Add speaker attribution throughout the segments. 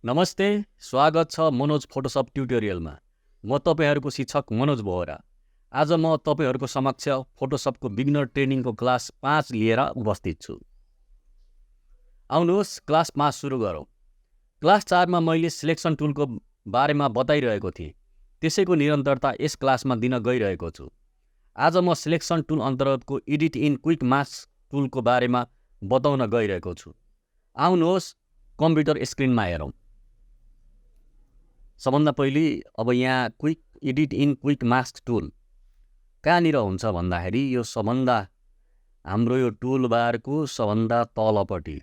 Speaker 1: नमस्ते, स्वागत छ मनोज फोटोसप ट्युटोरियलमा। म तपाईहरूको शिक्षक मनोज बोहरा। आज म तपाईहरूको समक्ष फोटोसपको बिगिनर ट्रेनिङको क्लास 5 लिएर उपस्थित छु। आउनुहोस् क्लास 5 सुरु गरौँ। क्लास 4 मा मैले सिलेक्सन टुलको बारेमा बताइरहेको थिएँ। त्यसैको निरन्तरता यस क्लासमा दिन गइरहेको छु। आज म सिलेक्सन टुल अन्तर्गतको एडिट इन क्विक मास्क टुलको बारेमा बताउन गइरहेको छु। आउनुहोस् कम्प्युटर स्क्रिनमा हेरौँ। सबभन्दा पहिले अब यहाँ edit in quick mask tool कहाँनिर हुन्छ भन्दाखेरि यो सबभन्दा हाम्रो यो टुल बारको सबभन्दा तलपट्टि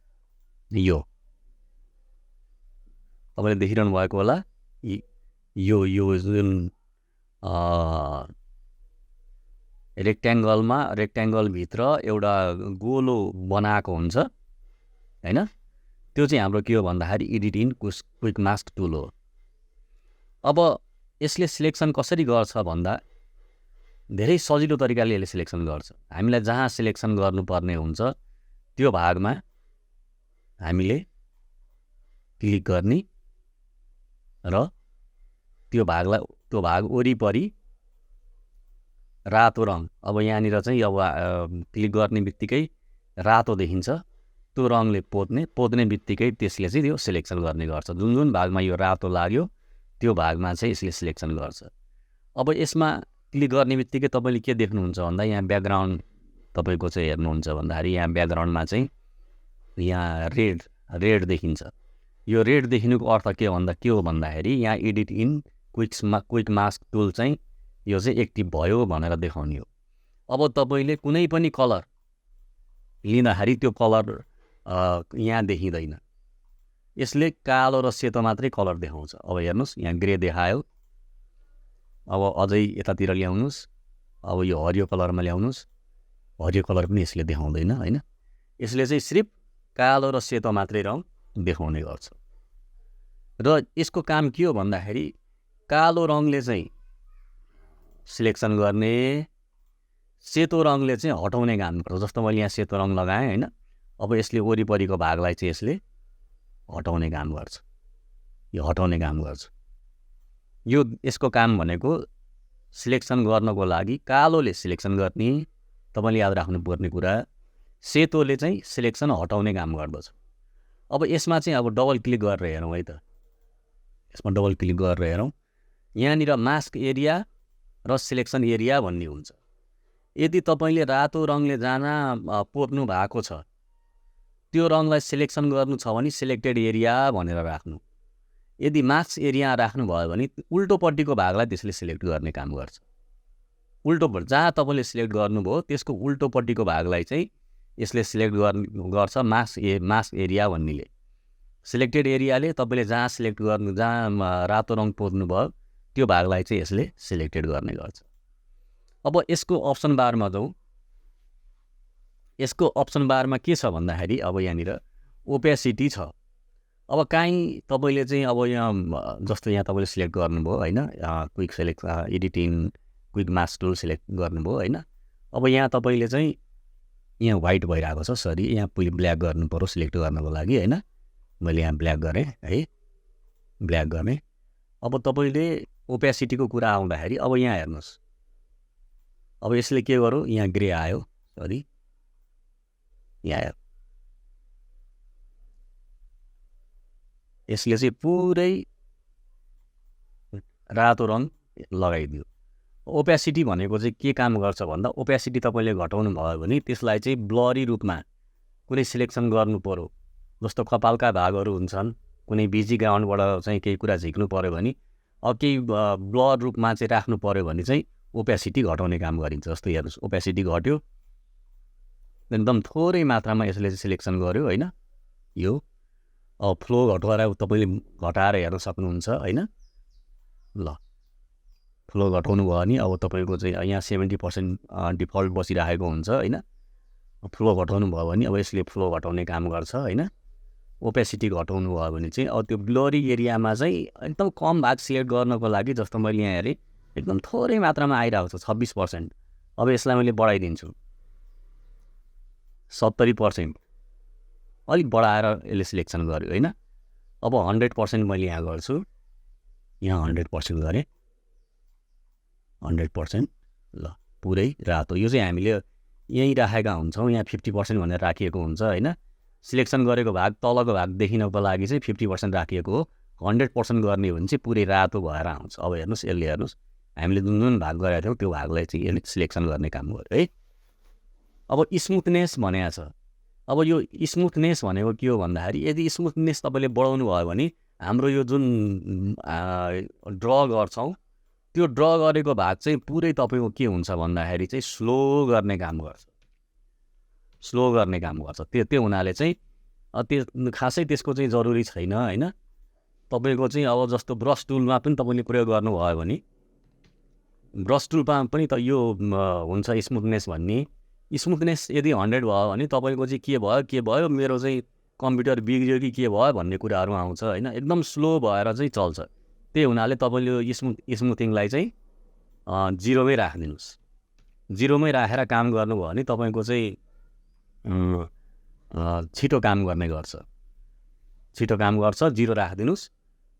Speaker 1: यो तपाईँले देखिरहनु भएको होला। यो जुन रेक्ट्याङ्गलभित्र एउटा गोलो बनाएको हुन्छ हैन, त्यो चाहिँ हाम्रो के हो भन्दाखेरि edit in quick mask tool हो। अब यसले सिलेक्सन कसरी गर्छ भन्दा धेरै सजिलो तरिकाले यसले सिलेक्सन गर्छ। हामीलाई जहाँ सिलेक्सन गर्नुपर्ने हुन्छ त्यो भागमा हामीले क्लिक गर्ने र त्यो भाग वरिपरि रातो रङ, अब यहाँनिर चाहिँ अब क्लिक गर्ने बित्तिकै रातो देखिन्छ। त्यो रङले पोत्ने बित्तिकै त्यसले चाहिँ त्यो सिलेक्सन गर्ने गर्छ। जुन भागमा यो रातो लाग्यो त्यो भागमा चाहिँ यसले सिलेक्सन गर्छ। अब यसमा क्लिक गर्ने बित्तिकै तपाईँले के देख्नुहुन्छ भन्दा यहाँ ब्याकग्राउन्ड तपाईँको चाहिँ हेर्नुहुन्छ भन्दाखेरि यहाँ ब्याकग्राउन्डमा चाहिँ यहाँ रेड देखिन्छ। यो रेड देखिनुको अर्थ के हो भन्दाखेरि यहाँ edit in quick mask tool चाहिँ यो चाहिँ एक्टिभ भयो भनेर देखाउने हो। अब तपाईँले कुनै पनि कलर लिँदाखेरि त्यो कलर यहाँ देखिँदैन। यसले कालो र सेतो मात्रै कलर देखाउँछ। अब हेर्नुहोस् यहाँ ग्रे देखायो। अब अझै यतातिर ल्याउनुहोस्। अब यो हरियो कलरमा ल्याउनुहोस्। हरियो कलर पनि यसले देखाउँदैन हैन। यसले चाहिँ सिर्फ कालो र सेतो मात्रै रङ देखाउने गर्छ। र यसको काम के हो भन्दाखेरि कालो रङले चाहिँ सिलेक्सन गर्ने, सेतो रङले चाहिँ हटाउने काम गर्छ। जस्तो मैले यहाँ सेतो रङ लगाएँ हैन। अब यसले वरिपरिको भागलाई चाहिँ यसले हटाउने काम गर्छ। यो हटाउने काम गर्छ। यो यसको काम भनेको सिलेक्सन गर्नको लागि कालोले सिलेक्सन गर्ने, तपाईँले याद राख्नुपर्ने कुरा, सेतोले चाहिँ सिलेक्सन हटाउने काम गर्दछ। अब यसमा चाहिँ अब डबल क्लिक गरेर हेरौँ है त। यसमा डबल क्लिक गरेर हेरौँ। यहाँनिर मास्क एरिया र सिलेक्सन एरिया भन्ने हुन्छ। यदि तपाईँले रातो रङले जहाँ पोत्नु भएको छ त्यो रङलाई सिलेक्सन गर्नु छ भने सिलेक्टेड एरिया भनेर राख्नु। यदि मास्क एरिया राख्नु भयो भने उल्टोपट्टिको भागलाई त्यसले सिलेक्ट गर्ने काम गर्छ। उल्टोपट्टि जहाँ तपाईँले सिलेक्ट गर्नुभयो त्यसको उल्टोपट्टिको भागलाई चाहिँ यसले सिलेक्ट गर्छ मास्क एरिया भन्नेले। सिलेक्टेड एरियाले तपाईँले जहाँ सिलेक्ट गर्नु, जहाँ रातो रङ पोत्नु भयो त्यो भागलाई चाहिँ यसले सिलेक्टेड गर्ने गर्छ। अब यसको अप्सन बारमा जाउँ। यसको अप्सन बारमा के छ भन्दाखेरि अब यहाँनिर ओपेसिटी छ। अब काहीँ तपाईँले चाहिँ अब यहाँ जस्तो यहाँ तपाईँले सिलेक्ट गर्नुभयो हैन, edit in quick mask tool select गर्नुभयो हैन। अब यहाँ तपाईँले चाहिँ यहाँ व्हाइट भइरहेको छ, सरी यहाँ पहिले ब्ल्याक गर्नु पर्यो सिलेक्ट गर्नको लागि हैन। मैले यहाँ ब्ल्याक गरेँ है, ब्ल्याक गर्ने। अब तपाईँले ओपेसिटीको कुरा आउँदाखेरि अब यहाँ हेर्नुहोस्। अब यसले के गर्यो, यहाँ ग्रे आयो, सरी यहाँ यसले चाहिँ पुरै रातो रङ लगाइदियो। ओपेसिटी भनेको चाहिँ के काम गर्छ भन्दा ओपेसिटी तपाईँले घटाउनु भयो भने त्यसलाई चाहिँ ब्लरी रूपमा कुनै सिलेक्सन गर्नु पर्यो। जस्तो कपालका भागहरू हुन्छन्, कुनै बिजी ग्राउन्डबाट चाहिँ केही कुरा झिक्नु पर्यो भने अब केही ब्लर रूपमा चाहिँ राख्नु पर्यो भने चाहिँ ओपेसिटी घटाउने काम गरिन्छ। जस्तो हेर्नुहोस् ओपेसिटी घट्यो, एकदम थोरै मात्रामा यसले चाहिँ सिलेक्सन गर्यो हैन। यो अब फ्लो घटाएर हेर्न सक्नुहुन्छ हैन। ल फ्लो घटाउनु भयो भने अब तपाईँको चाहिँ यहाँ 70% डिफल्ट बसिरहेको हुन्छ हैन। फ्लो घटाउनु भयो भने अब यसले फ्लो घटाउने काम गर्छ हैन। ओपेसिटी घटाउनु भयो भने चाहिँ अब त्यो ब्लरी एरियामा चाहिँ एकदम कम भाग सिलेक्ट गर्नको लागि, जस्तो मैले यहाँ हेरेँ एकदम थोरै मात्रामा आइरहेको छ 26%। अब यसलाई मैले बढाइदिन्छु 70%, अलिक बढाएर यसले सिलेक्सन गर्यो हैन। अब 100% मैले यहाँ गर्छु, यहाँ 100% गरेँ, 100%। ल पुरै रातो। यो चाहिँ हामीले यहीँ राखेका हुन्छौँ, यहाँ 50% भनेर राखिएको हुन्छ होइन। सिलेक्सन गरेको भाग तलको भाग देखिनको लागि चाहिँ 50% राखिएको हो। 100% गर्ने हो भने चाहिँ पुरै रातो भएर आउँछ। अब हेर्नुहोस्, यसले हेर्नुहोस्, हामीले जुन भाग गरेका थियौँ त्यो भागलाई चाहिँ यसले सिलेक्सन गर्ने काम गर्यो है। अब स्मुथनेस भनेको छ। अब यो स्मुथनेस भनेको के हो भन्दाखेरि, यदि स्मुथनेस तपाईँले बढाउनु भयो भने हाम्रो यो जुन ड्र गर्छौँ त्यो ड्र गरेको भाग चाहिँ पुरै तपाईँको के हुन्छ भन्दाखेरि चाहिँ स्लो गर्ने काम गर्छ, स्लो गर्ने काम गर्छ। त्यो हुनाले चाहिँ त्यो खासै त्यसको चाहिँ जरुरी छैन होइन। तपाईँको चाहिँ अब जस्तो ब्रस टुलमा पनि तपाईँले प्रयोग गर्नुभयो भने, ब्रस टुलमा पनि त यो हुन्छ स्मुथनेस भन्ने। स्मुथनेस यदि 100 भयो भने तपाईँको चाहिँ के भयो मेरो चाहिँ कम्प्युटर बिग्रियो कि के भयो भन्ने कुराहरू आउँछ होइन। एकदम स्लो भएर चाहिँ चल्छ। त्यही हुनाले तपाईँले स्मुथिङलाई चाहिँ 0मै राखिदिनुहोस्। 0मै राखेर काम गर्नुभयो भने तपाईँको चाहिँ छिटो काम गर्ने गर्छ, छिटो काम गर्छ। 0 राखिदिनुहोस्।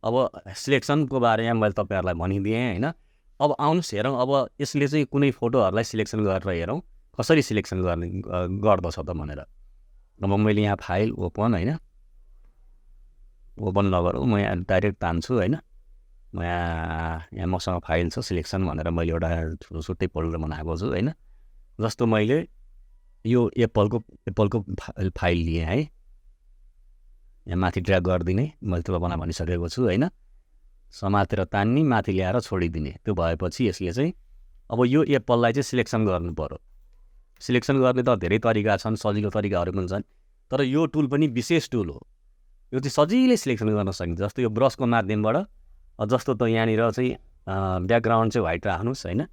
Speaker 1: अब सिलेक्सनको बारेमा मैले तपाईँहरूलाई भनिदिएँ होइन। अब आउनुहोस् हेरौँ, अब यसले चाहिँ कुनै फोटोहरूलाई सिलेक्सन गरेर हेरौँ कसरी सिलेक्सन गर्दछ त भनेर। अब मैले यहाँ फाइल ओपन होइन, ओपन नगरौँ, म यहाँ डाइरेक्ट तान्छु होइन। म यहाँ मसँग फाइल छ सिलेक्सन भनेर मैले एउटा छुट्टै फोल्डर बनाएको छु होइन। जस्तो मैले यो एप्पलको फाइल लिएँ है, यहाँ माथि ड्र्याग गरिदिने, मैले तपाईँलाई भनिसकेको छु होइन। समातेर तान्ने, माथि ल्याएर छोडिदिने, त्यो भएपछि यसले चाहिँ अब यो एप्पललाई चाहिँ सिलेक्सन गर्नु पर्यो। सिलेक्सन गर्ने त धेरै तरिका छन्, सजिलो तरिकाहरू पनि छन्, तर यो टुल पनि विशेष टुल हो। यो चाहिँ सजिलै सिलेक्सन गर्न सकिन्छ। जस्तो यो ब्रसको माध्यमबाट, जस्तो त यहाँनिर चाहिँ ब्याकग्राउन्ड चाहिँ व्हाइट राख्नुहोस् होइन,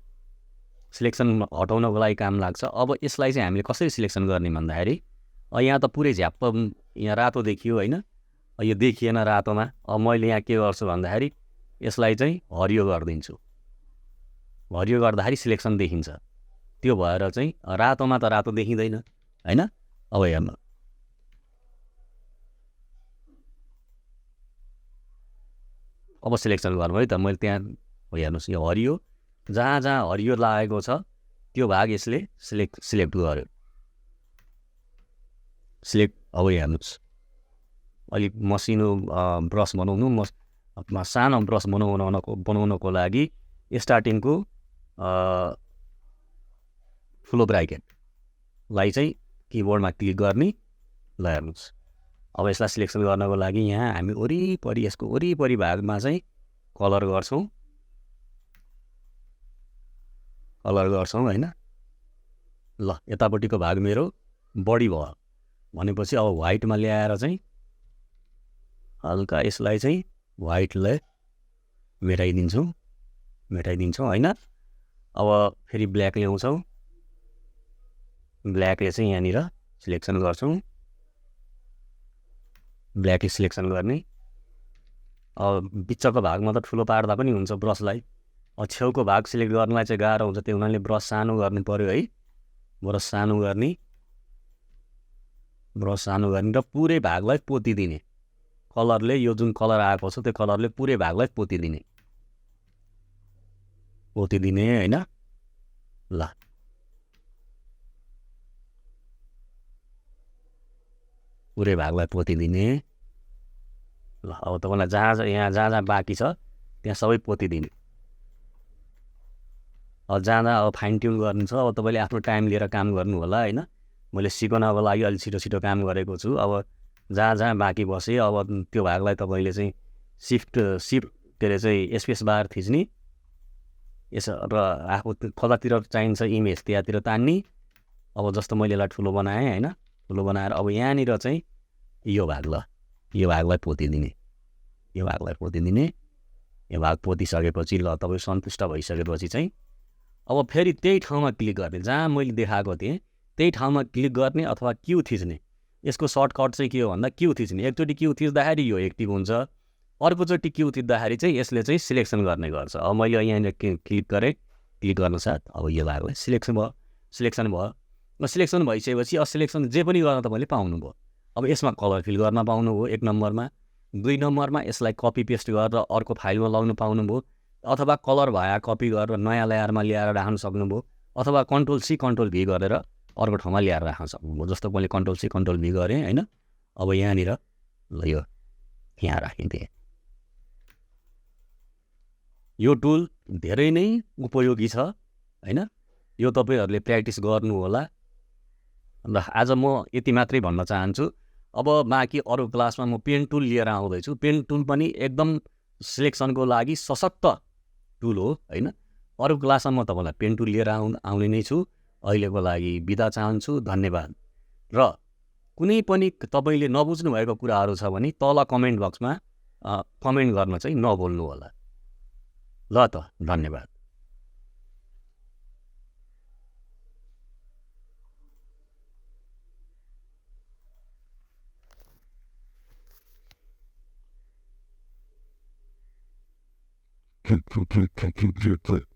Speaker 1: सिलेक्सन हटाउनको लागि काम लाग्छ। अब यसलाई चाहिँ हामीले कसरी सिलेक्सन गर्ने भन्दाखेरि, यहाँ त पुरै झ्याप्प यहाँ रातो देखियो होइन, यो देखिएन रातोमा। अब मैले यहाँ के गर्छु भन्दाखेरि यसलाई चाहिँ हरियो गरिदिन्छु। हरियो गर्दाखेरि सिलेक्सन देखिन्छ। त्यो भएर चाहिँ रातोमा त रातो देखिँदैन होइन। अब हेर्नु, अब सिलेक्सन गर्नु है त। मैले त्यहाँ हेर्नुहोस्, यो हरियो, जहाँ जहाँ हरियो लागेको छ त्यो भाग यसले सिलेक्ट गर्यो। अब हेर्नुहोस्, अलिक मसिनो ब्रस बनाउनु, सानो ब्रस बनाउनको लागि स्टार्टिङको ठुलो ब्राकेटलाई चाहिँ किबोर्डमा क्लिक गर्ने। ल हेर्नुहोस्, अब यसलाई सिलेक्सन गर्नको लागि यहाँ हामी वरिपरि यसको वरिपरि भागमा चाहिँ कलर गर्छौँ होइन। ल यतापट्टिको भाग मेरो बढी भयो भनेपछि अब व्हाइटमा ल्याएर चाहिँ हल्का यसलाई चाहिँ व्हाइटलाई मेटाइदिन्छौँ होइन। अब फेरि ब्ल्याक ल्याउँछौँ, ब्ल्याकले चाहिँ यहाँनिर सिलेक्सन गर्छौँ, ब्ल्याकले सिलेक्सन गर्ने। अब बिचको भागमा त ठुलो पार्दा पनि हुन्छ ब्रसलाई, छेउको भाग सिलेक्ट गर्नलाई चाहिँ गाह्रो हुन्छ, त्यो हुनाले ब्रस सानो गर्नु पऱ्यो है। ब्रस सानो गर्ने र पुरै भागलाई पोतिदिने कलरले। यो जुन कलर आएको छ त्यो कलरले पुरै भागलाई पोतिदिने होइन। ल पुरै भागलाई पोतिदिने। ल अब तपाईँलाई जहाँ जहाँ बाँकी छ त्यहाँ सबै पोतिदिने। अब अब फाइन ट्युन गर्नु छ, अब तपाईँले आफ्नो टाइम लिएर काम गर्नु होला होइन। मैले सिकाउनको लागि अलि छिटो काम गरेको छु। अब जहाँ बाँकी बसे अब त्यो भागलाई तपाईँले चाहिँ सिफ्ट के अरे चाहिँ स्पेस बार थिच्ने, र आफू कतातिर चाहिन्छ इमेज त्यहाँतिर तान्ने। अब जस्तो मैले यसलाई ठुलो बनाएँ होइन, ठुलो बनाएर अब यहाँनिर चाहिँ यो भागलाई पोतिदिने। यो भाग पोतिसकेपछि ल तपाईँ सन्तुष्ट भइसकेपछि चाहिँ अब फेरि त्यही ठाउँमा क्लिक गर्ने, जहाँ मैले देखाएको थिएँ त्यही ठाउँमा क्लिक गर्ने अथवा क्यू थिच्ने। यसको सर्टकट चाहिँ के हो भन्दा क्यू थिच्ने। एकचोटि क्यू थिच्दाखेरि यो एक्टिभ हुन्छ, अर्कोचोटि क्यू थिच्दाखेरि चाहिँ यसले चाहिँ सिलेक्सन गर्ने गर्छ। अब मैले यहाँनिर क्लिक गरेँ, क्लिक गर्नु साथ अब यो भागलाई सिलेक्सन भयो। सिलेक्सन भइसकेपछि अब सिलेक्सन जे पनि गर्न तपाईँले पाउनुभयो। अब यसमा कलर फिल गर्न पाउनुभयो 1 नम्बरमा, 2 नम्बरमा यसलाई कपी पेस्ट गरेर अर्को फाइलमा लगाउन पाउनुभयो, अथवा कलर भए कपी गरेर नयाँ लेयरमा ल्याएर राख्न सक्नुभयो, अथवा कन्ट्रोल सी कन्ट्रोल भी गरेर अर्को ठाउँमा ल्याएर राख्न सक्नुभयो। जस्तो मैले कन्ट्रोल सी कन्ट्रोल भी गरेँ होइन। अब यहाँनिर ल यो यहाँ राखिदिएँ। यो टुल धेरै नै उपयोगी छ होइन। यो तपाईँहरूले प्र्याक्टिस गर्नु होला। र आज म यति मात्रै भन्न चाहन्छु। अब बाँकी अरू क्लासमा म पेन टुल लिएर आउँदैछु। पेन टुल पनि एकदम सिलेक्सनको लागि सशक्त टुल हो होइन। अरू क्लासमा म तपाईँलाई पेन टुल लिएर आउने नै छु। अहिलेको लागि बिदा चाहन्छु। धन्यवाद। र कुनै पनि तपाईँले नबुझ्नु भएको कुराहरू छ भने तल कमेन्ट बक्समा कमेन्ट गर्न चाहिँ नभुल्नु होला। ल त धन्यवाद।
Speaker 2: Click, click, click, click, click, click.